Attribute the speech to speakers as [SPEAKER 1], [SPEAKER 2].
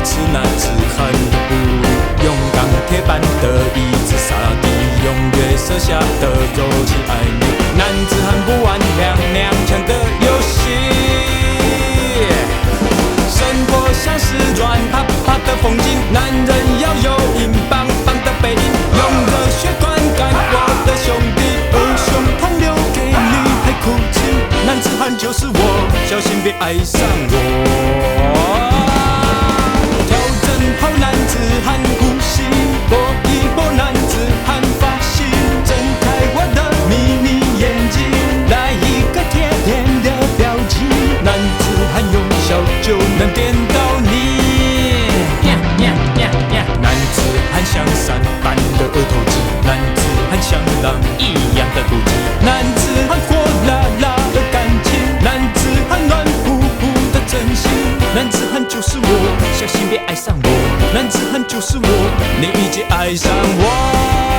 [SPEAKER 1] 此男子汉的不如用钢铁般的意志杀敌，用月色下的柔情爱你。男子汉不玩娘娘腔的游戏。生活像是软趴趴的风景，男人要有硬邦邦的背影，用热血灌溉我的兄弟，把胸膛留给你还哭泣。男子汉就是我，小心别爱上我。调整好男子汉呼吸，拨一拨男子汉发型，睁开我的眯眯眼睛，来一个甜甜的表情。男子汉用笑就能电到你。男子汉像山般的额头肌，男子汉像狼一样的肚子，男子汉火辣辣的感情，男子汉暖乎乎的真心。男子汉就是我，小心别爱上我。男子汉就是我，你已经爱上我。